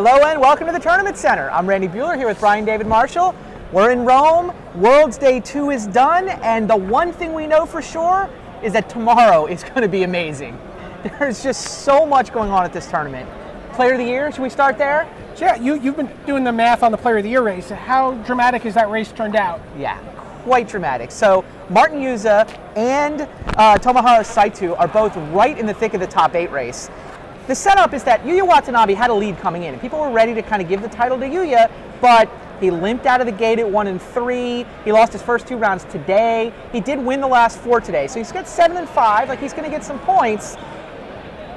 Hello and welcome to the Tournament Center. I'm Randy Buehler here with Brian David Marshall. We're in Rome. World's Day 2 is done, and the one thing we know for sure is that tomorrow is going to be amazing. There's just so much going on at this tournament. Player of the Year, should we start there? So yeah, you've been doing the math on the Player of the Year race. How dramatic has that race turned out? Yeah, quite dramatic. So Martin Yuza and Tomohiro Saito are both right in the thick of the top 8 race. The setup is that Yuya Watanabe had a lead coming in, and people were ready to kind of give the title to Yuya, but he limped out of the gate at 1 and 3. He lost his first 2 rounds today. He did win the last 4 today, so he's got 7 and 5. Like, he's going to get some points.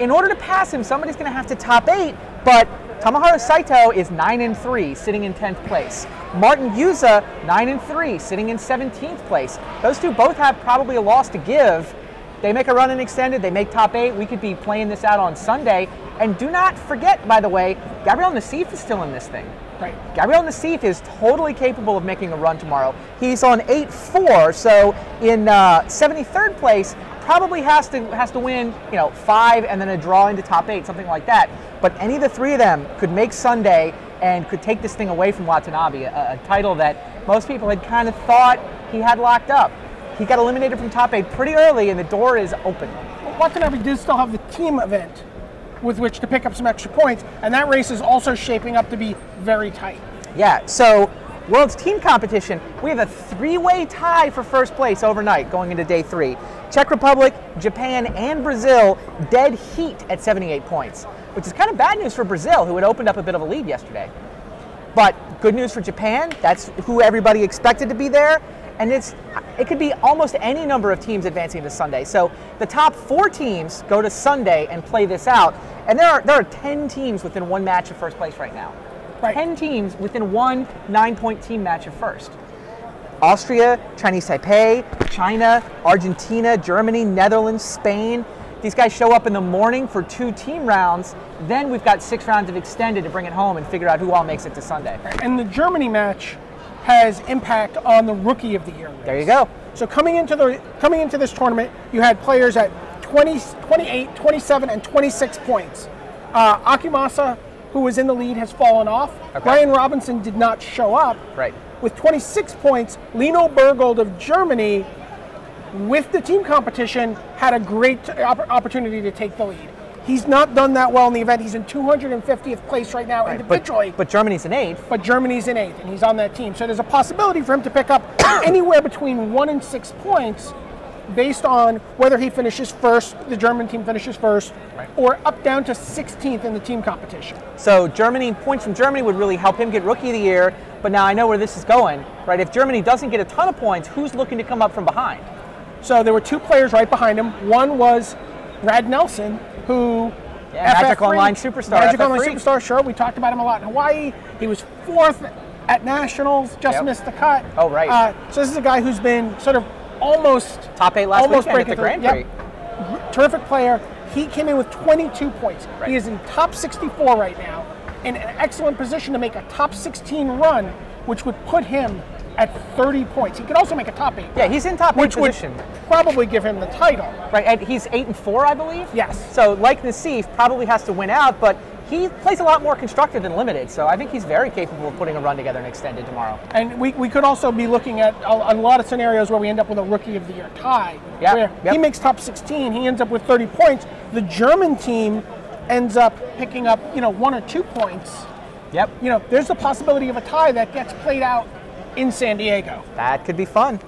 In order to pass him, somebody's going to have to top 8, but Tomohiro Saito is 9 and 3, sitting in 10th place. Martin Yuza, 9 and 3, sitting in 17th place. Those two both have probably a loss to give. They make a run in extended, they make top 8. We could be playing this out on Sunday. And do not forget, by the way, Gabriel Nassif is still in this thing. Right. Gabriel Nassif is totally capable of making a run tomorrow. He's on 8-4, so in 73rd place, probably has to win, 5 and then a draw into top 8, something like that. But any of the 3 of them could make Sunday and could take this thing away from Watanabe, a title that most people had kind of thought he had locked up. He got eliminated from top 8 pretty early, and the door is open. Watanabe does still have the team event with which to pick up some extra points, and that race is also shaping up to be very tight. Yeah, so World's Team Competition, we have a 3-way tie for first place overnight going into day 3. Czech Republic, Japan, and Brazil dead heat at 78 points, which is kind of bad news for Brazil, who had opened up a bit of a lead yesterday. But good news for Japan, that's who everybody expected to be there. And it could be almost any number of teams advancing to Sunday. So the top 4 teams go to Sunday and play this out. And there are 10 teams within 1 match of first place right now. Right. 10 teams within 1 9-point team match of first. Austria, Chinese Taipei, China, Argentina, Germany, Netherlands, Spain. These guys show up in the morning for 2 team rounds. Then we've got 6 rounds of extended to bring it home and figure out who all makes it to Sunday. And the Germany match has impact on the Rookie of the Year race. There you go. So coming into this tournament, you had players at 20, 28, 27, and 26 points. Akimasa, who was in the lead, has fallen off. Okay. Brian Robinson did not show up. Right. With 26 points, Lino Bergold of Germany, with the team competition, had a great opportunity to take the lead. He's not done that well in the event. He's in 250th place right now individually. But Germany's in 8th. But Germany's in 8th, and he's on that team. So there's a possibility for him to pick up anywhere between 1 and 6 points based on whether he finishes first, the German team finishes first, right, or up down to 16th in the team competition. So points from Germany would really help him get Rookie of the Year, but now I know where this is going, right? If Germany doesn't get a ton of points, who's looking to come up from behind? So there were 2 players right behind him. One was Brad Nelson, who Magic Online Superstar. Magic Online Superstar, sure. We talked about him a lot in Hawaii. He was 4th at Nationals, just missed the cut. Oh, right. So this is a guy who's been sort of almost top 8 last weekend at the Grand Prix. Yep. Terrific player. He came in with 22 points. Right. He is in top 64 right now, in an excellent position to make a top 16 run, which would put him at 30 points. He could also make a top 8. Yeah, he's in top 8 position. Which would probably give him the title. Right, and he's 8 and 4, I believe? Yes. So, like Nassif, probably has to win out, but he plays a lot more constructed than limited, so I think he's very capable of putting a run together and extended tomorrow. And we could also be looking at a lot of scenarios where we end up with a Rookie of the Year tie. Yeah. Where he makes top 16, he ends up with 30 points. The German team ends up picking up, 1 or 2 points. Yep. There's the possibility of a tie that gets played out in San Diego. That could be fun.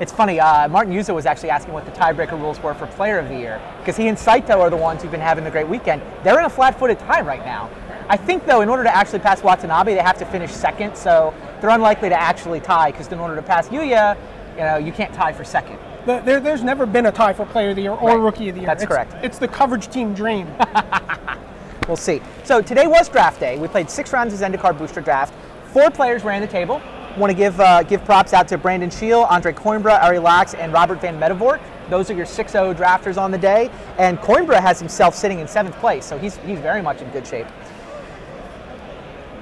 It's funny, Martin Yuza was actually asking what the tiebreaker rules were for Player of the Year, because he and Saito are the ones who've been having the great weekend. They're in a flat-footed tie right now. I think, though, in order to actually pass Watanabe, they have to finish 2nd, so they're unlikely to actually tie, because in order to pass Yuya, you can't tie for 2nd. There's never been a tie for Player of the Year or Rookie of the Year. That's correct. It's the coverage team dream. We'll see. So today was draft day. We played 6 rounds of Zendikar Booster Draft. 4 players ran the table. Want to give props out to Brandon Scheel, Andre Coimbra, Ari Lax, and Robert Van Medevoort. Those are your 6-0 drafters on the day. And Coimbra has himself sitting in 7th place, so he's very much in good shape.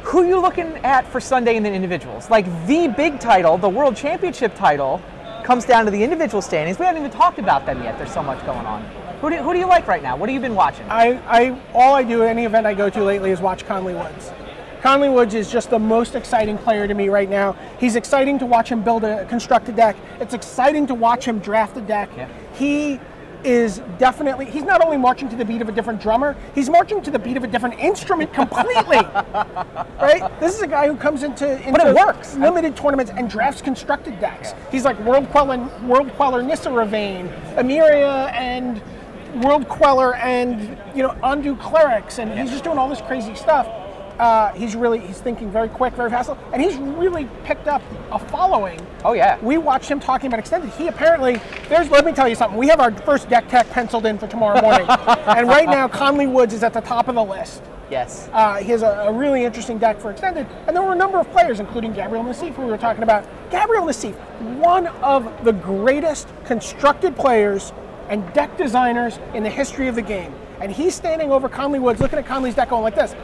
Who are you looking at for Sunday in the individuals? Like, the big title, the World Championship title, comes down to the individual standings. We haven't even talked about them yet. There's so much going on. Who do you like right now? What have you been watching? All I do at any event I go to lately is watch Conley Woods. Conley Woods is just the most exciting player to me right now. He's exciting to watch him construct a deck. It's exciting to watch him draft a deck. Yeah. He is definitely, he's not only marching to the beat of a different drummer, he's marching to the beat of a different instrument completely. Right? This is a guy who comes into but it works. Limited tournaments and drafts constructed decks. Yeah. He's like World Queller Nissa Ravane, Emiria, and World Queller, and Undo Clerics, and he's just doing all this crazy stuff. He's thinking very quick, very fast, and he's really picked up a following. Oh yeah. We watched him talking about extended. He apparently, let me tell you something. We have our first deck tech penciled in for tomorrow morning, and right now Conley Woods is at the top of the list. Yes. He has a really interesting deck for extended, and there were a number of players, including Gabriel Nassif, who we were talking about. Gabriel Nassif, one of the greatest constructed players and deck designers in the history of the game, and he's standing over Conley Woods, looking at Conley's deck, going like this.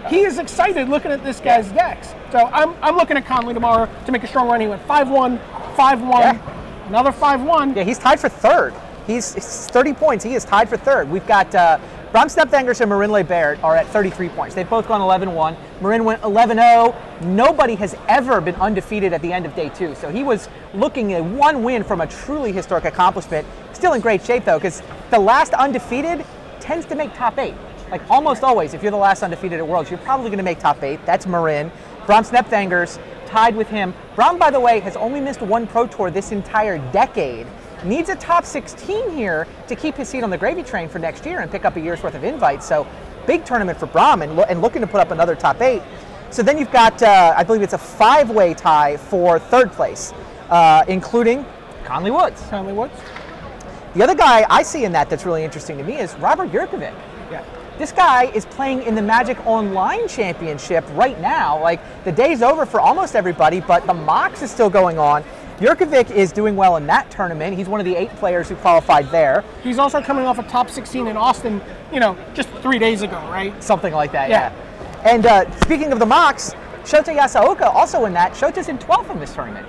He is excited looking at this guy's decks. So I'm looking at Conley tomorrow to make a strong run. He went 5-1, 5-1, another 5-1. Yeah, he's tied for third. He's 30 points. He is tied for third. We've got Bram Snepvangers and Marin Lebert are at 33 points. They've both gone 11-1. Marin went 11-0. Nobody has ever been undefeated at the end of day 2. So he was looking at one win from a truly historic accomplishment. Still in great shape though, because the last undefeated tends to make top 8. Like almost always, if you're the last undefeated at Worlds, you're probably going to make top 8. That's Marin. Bram Snepvangers tied with him. Bram, by the way, has only missed one Pro Tour this entire decade. Needs a top 16 here to keep his seat on the gravy train for next year and pick up a year's worth of invites. So big tournament for Bram and looking to put up another top 8. So then you've got, I believe it's a 5-way tie for third place, including Conley Woods. Conley Woods. The other guy I see in that's really interesting to me is Robert Jurkovic. Yeah. This guy is playing in the Magic Online Championship right now. Like, the day's over for almost everybody, but the Mox is still going on. Jurkovic is doing well in that tournament. He's one of the 8 players who qualified there. He's also coming off a top 16 in Austin, just 3 days ago, right? Something like that, yeah. And speaking of the Mox, Shota Yasaoka also in that. Shota's in 12th in this tournament.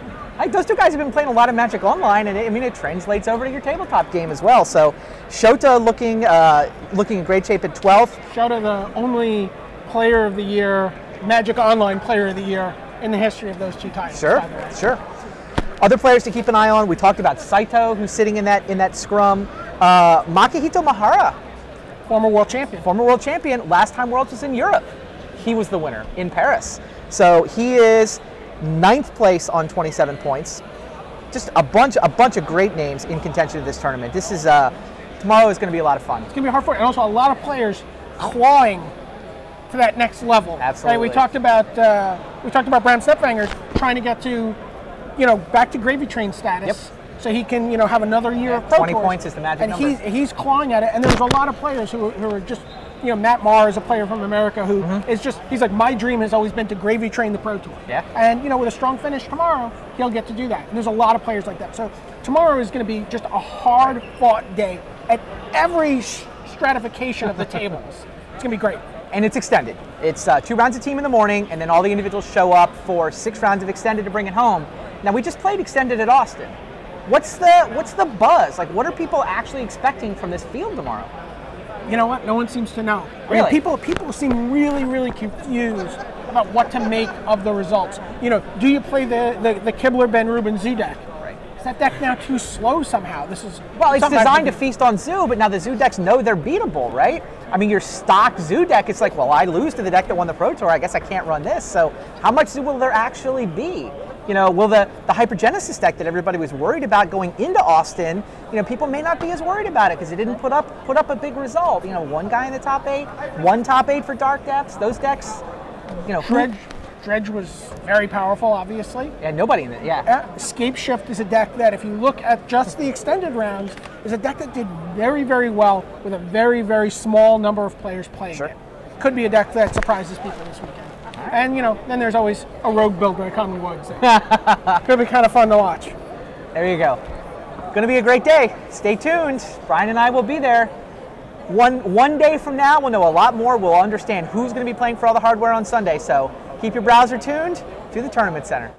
Those two guys have been playing a lot of Magic Online, and it translates over to your tabletop game as well. So Shota looking in great shape at 12th. Shota, the only player of the year, Magic Online player of the year in the history of those two titles. Sure, sure. Other players to keep an eye on, we talked about Saito, who's sitting in that scrum. Makihito Mahara. Former world champion. Former world champion. Last time Worlds was in Europe. He was the winner in Paris. So he is 9th place on 27 points. Just a bunch of great names in contention of this tournament. This is tomorrow is going to be a lot of fun. It's going to be hard for it, and also a lot of players clawing to that next level. Absolutely. Right? We talked about Bram Snepvangers trying to get to, back to gravy train status. Yep. So he can, have another year of Pro 20 Tours. points is the magic number. And he's clawing at it, and there's a lot of players who are just, Matt Maher is a player from America who is just, he's like, my dream has always been to gravy train the Pro Tour. Yeah. And, with a strong finish tomorrow, he'll get to do that. And there's a lot of players like that. So tomorrow is going to be just a hard-fought day at every stratification of the tables. It's going to be great. And it's extended. It's 2 rounds of team in the morning, and then all the individuals show up for 6 rounds of extended to bring it home. Now, we just played extended at Austin. What's the buzz? Like, what are people actually expecting from this field tomorrow? You know what? No one seems to know. Really? I mean, people seem really, really confused about what to make of the results. Do you play the Kibler Ben Rubin Zoo deck? Right. Is that deck now too slow somehow? It's designed to feast on Zoo, but now the Zoo decks know they're beatable, right? I mean, your stock Zoo deck, it's like, well, I lose to the deck that won the Pro Tour. I guess I can't run this. So how much Zoo will there actually be? Will the Hypergenesis deck that everybody was worried about going into Austin, people may not be as worried about it because it didn't put up a big result. One guy in the top 8, one top 8 for Dark Depths. Those decks, Dredge was very powerful, obviously. Yeah, nobody in it, yeah. Escape Shift is a deck that, if you look at just the extended rounds, is a deck that did very, very well with a very, very small number of players playing it. Could be a deck that surprises people this weekend. And, then there's always a rogue build by Conley Woods. Could be kind of fun to watch. There you go. Going to be a great day. Stay tuned. Brian and I will be there. One day from now, we'll know a lot more. We'll understand who's going to be playing for all the hardware on Sunday. So keep your browser tuned to the Tournament Center.